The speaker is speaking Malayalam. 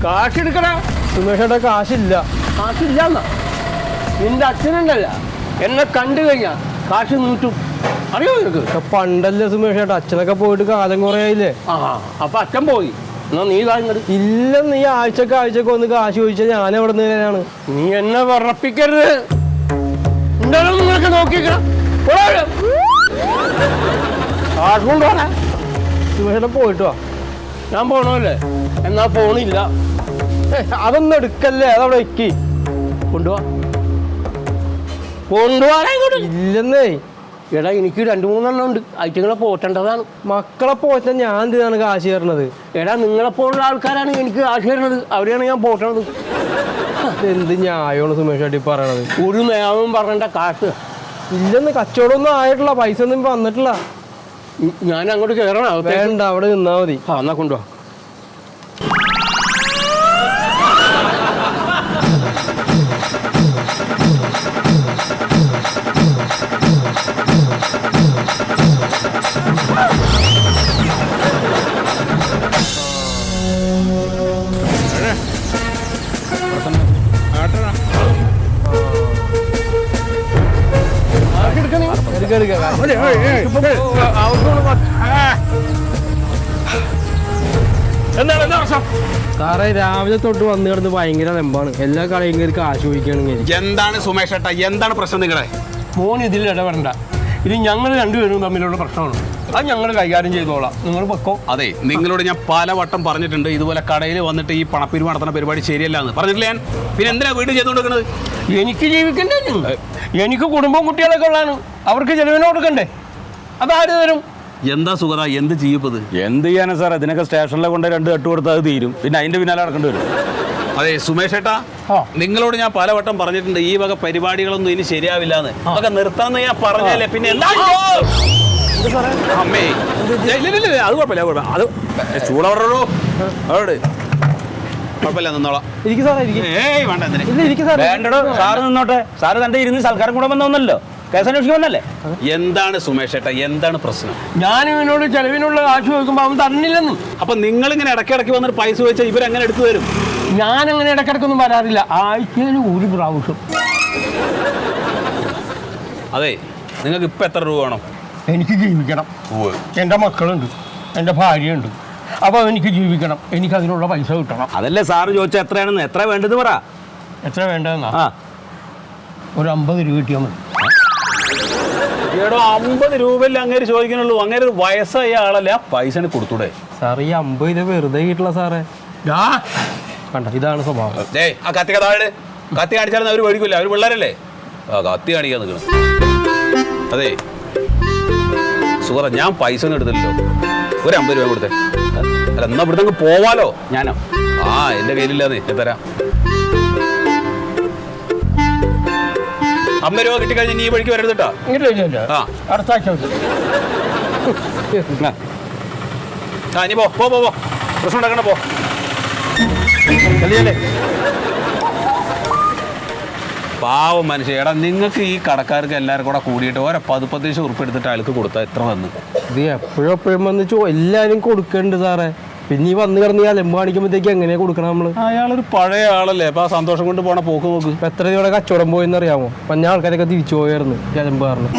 കാശെടുക്കണ സുമേഷേട്ടാ കാശില്ല. കാശില്ലാന്നാ നിന്റെ അച്ഛനുണ്ടല്ല എന്നെ കണ്ടു കഴിഞ്ഞാ കാശ് നീട്ടും അറിയോ നിനക്ക്? പണ്ടല്ലേ സുമേഷേട്ടാ, അച്ഛനൊക്കെ പോയിട്ട് കാലം കുറേ ആയില്ലേ. അപ്പൊ അച്ഛൻ പോയി എന്നാ നീ ഇങ്ങോട്ട് ഇല്ല, നീ ആഴ്ചക്ക് വന്ന് കാശ് ചോദിച്ചാൽ ഞാൻ എവിടെ നിന്നാണ്? നീ എന്നെ വിറപ്പിക്കരുത്. എന്തായാലും നിങ്ങളൊക്കെ നോക്കിക്കണം. സുമേഷേട്ടൻ പോയിട്ട് വാ. ഞാൻ പോണല്ലേ? എന്നാ പോണില്ല. അതൊന്നും എടുക്കല്ലേ, അതവിടെ വെക്കി. കൊണ്ടുപോവാ കൊണ്ടുപോവാ ഇങ്ങോട്ട്. ഇല്ലെന്നേ. എടാ എനിക്ക് 2-3 ഉണ്ട്. ഐറ്റങ്ങളെ പോറ്റേണ്ടതാണ്. മക്കളെ പോറ്റാൻ ഞാൻ എന്തിനാണ് കാശ് തരണത്? എടാ നിങ്ങളെപ്പോലുള്ള ആൾക്കാരാണ് എനിക്ക് കാശ് തരുന്നത്. അവരെയാണ് ഞാൻ പോറ്റണത്. എന്ത് ന്യായമാണ് സുമേഷേട്ടി പറയണത്? ഒരു നിയമം പറഞ്ഞ കാശ് ഇല്ലെന്ന്. കച്ചവടമൊന്നും ആയിട്ടില്ല, പൈസ ഒന്നും വന്നിട്ടില്ല. ഞാൻ അങ്ങോട്ട് കയറണോ? വേണ്ട, അവിടെ നിന്നാ മതി. എന്നാ കൊണ്ടുപോവാ. സാറേ, രാവിലെ തൊട്ട് വന്നു കിടന്ന് ഭയങ്കര നെമ്പാണ്. എല്ലാ കളിയും കയറി കാശ് ചോദിക്കുകയാണെങ്കിൽ. എന്താണ് സുമേഷ് ഏട്ടാ, എന്താണ് പ്രശ്നം നിങ്ങളെ? മോൻ ഇതിൽ ഇടപെടണ്ട. ഇത് ഞങ്ങൾ രണ്ടുപേരും തമ്മിലുള്ള പ്രശ്നമാണ്. അത് ഞങ്ങൾ കൈകാര്യം ചെയ്തോളാം. നിങ്ങൾ പൊക്കോ. അതെ, നിങ്ങളോട് ഞാൻ പലവട്ടം പറഞ്ഞിട്ടുണ്ട്, ഇതുപോലെ കടയിൽ വന്നിട്ട് ഈ പണപ്പിരിവ് നടത്തുന്ന പരിപാടി ശരിയല്ല എന്ന് പറഞ്ഞിട്ടില്ല ഞാൻ. പിന്നെ എന്തിനാ വീട് ചെയ്തുകൊണ്ടിരിക്കുന്നത്? എനിക്ക് ജീവിക്കണ്ടേ? എനിക്ക് കുടുംബം കുട്ടികളൊക്കെ ഉള്ളതാണ്. അവർക്ക് ചെലവിന് കൊടുക്കണ്ടേ? അതാര് തരും? എന്താ സുഗത, എന്ത് ചെയ്യപ്പത്? എന്ത് ചെയ്യാനാ സാർ? ഇതിനൊക്കെ സ്റ്റേഷനിലെ കൊണ്ട് 2 തട്ട് കൊടുത്താൽ അത് തീരും. പിന്നെ അതിന്റെ പിന്നാലെ നടക്കേണ്ടി വരും. അതെ സുമേഷ് ഏട്ടാ, നിങ്ങളോട് ഞാൻ പലവട്ടം പറഞ്ഞിട്ടുണ്ട്, ഈ വക പരിപാടികളൊന്നും ഇനി ശരിയാവില്ല എന്ന്. അതൊക്കെ നിർത്താന്ന് ഞാൻ പറഞ്ഞല്ലേ. പിന്നെ എന്താ അമ്മേ? അത് കുഴപ്പമില്ല, അത് ചൂടോ അവിടെ കുഴപ്പമില്ല, നിന്നോളാം. ഏയ് വേണ്ട, വേണ്ടടോ, സാറ് നിന്നോട്ടെ. സാറ് തന്റെ ഇരുന്ന് സൽക്കാരം കൂടെ വന്നോന്നല്ലോ, കേസന്വേഷിക്കാൻ വന്നല്ലേ? എന്താണ് സുമേഷ് ഏട്ടാ, എന്താണ് പ്രശ്നം? ഞാൻ ഇവനോട് ചെലവിനുള്ള കാശ് ചോദിക്കുമ്പോൾ അവൻ തന്നില്ലെന്ന്. അപ്പൊ നിങ്ങളിങ്ങനെ ഇടയ്ക്കിടയ്ക്ക് വന്നിട്ട് പൈസ ചോദിച്ചാൽ ഇവരെങ്ങനെ എടുത്തു തരും? ഞാനങ്ങനെ ഇടയ്ക്കിടയ്ക്കൊന്നും വരാറില്ല. ആഴ്ചയിൽ ഒരു പ്രാവശ്യം. അതെ, നിങ്ങൾക്ക് ഇപ്പൊ എത്ര രൂപ വേണം? എനിക്ക് ജീവിക്കണം. എൻ്റെ മക്കളുണ്ട്, എൻ്റെ ഭാര്യയുണ്ട്. അപ്പോൾ എനിക്ക് ജീവിക്കണം. എനിക്ക് അതിനുള്ള പൈസ കിട്ടണം. അതല്ലേ സാറ് ചോദിച്ചാൽ എത്രയാണെന്ന്? എത്ര വേണ്ടത് പറ. എത്ര വേണ്ടതെന്നാ? ഒരു 50 രൂപ കിട്ടിയാൽ മതി. ഏടോ, 50 രൂപയല്ലേ അങ്ങേര് ചോദിക്കണുള്ളൂ? അങ്ങേര് ഒരു വയസ്സായ ആളല്ലേ, ആ പൈസ കൊടുത്തൂടെ? സാർ, ഈ 50 രൂപ വെറുതെ കിട്ടില്ല സാറേ. കണ്ട, ഇതാണ് സ്വഭാവം. ആ കത്തി കഥാട് കത്തി കാണിച്ചാലും അവർ മേടിക്കില്ല, അവർ പിള്ളേരല്ലേ. ആ കത്തി കാണിക്കാൻ നിൽക്കണം. അതെ സുഹൃ, ഞാൻ പൈസ ഒന്നും എടുത്തില്ലല്ലോ. ഒരു 50 രൂപ കൊടുത്തേ. അല്ല, എന്നാ ഇവിടുത്തെ അങ്ങ് പോവാലോ. ഞാനോ? എൻ്റെ കയ്യിലില്ലാന്നേ, ഞാൻ തരാം. 50 രൂപ കിട്ടിക്കഴിഞ്ഞ് നീ വഴിക്ക് വരരുത് കേട്ടോ. അടുത്ത ആഴ്ച ഇനി പോ പ്രശ്നം ഉണ്ടാക്കണ പോ. പാവം മനുഷ്യ. എടാ, നിങ്ങൾക്ക് ഈ കടക്കാർക്ക് എല്ലാവരും കൂടെ കൂടിയിട്ട് ഓരോ 10-15 ഉറുപ്പ് എടുത്തിട്ട് അയാൾക്ക് കൊടുത്താൽ എത്ര വന്ന്? ഇത് എപ്പോഴും വന്ന് എല്ലാവരും കൊടുക്കണ്ട് സാറേ. പിന്നെ ഈ വന്ന് കിടന്ന് അലമ്പ് കാണിക്കുമ്പോഴത്തേക്ക് എങ്ങനെയാ കൊടുക്കണം നമ്മള്? അയാളൊരു പഴയ ആളല്ലേ, അപ്പൊ ആ സന്തോഷം കൊണ്ട് പോണ പോക്ക് നോക്ക്. എത്ര രൂപയുടെ കച്ചവടം പോയെന്ന് അറിയാമോ? 5 ആൾക്കാരൊക്കെ തിരിച്ചു പോയായിരുന്നു അലമ്പ് കാരണം.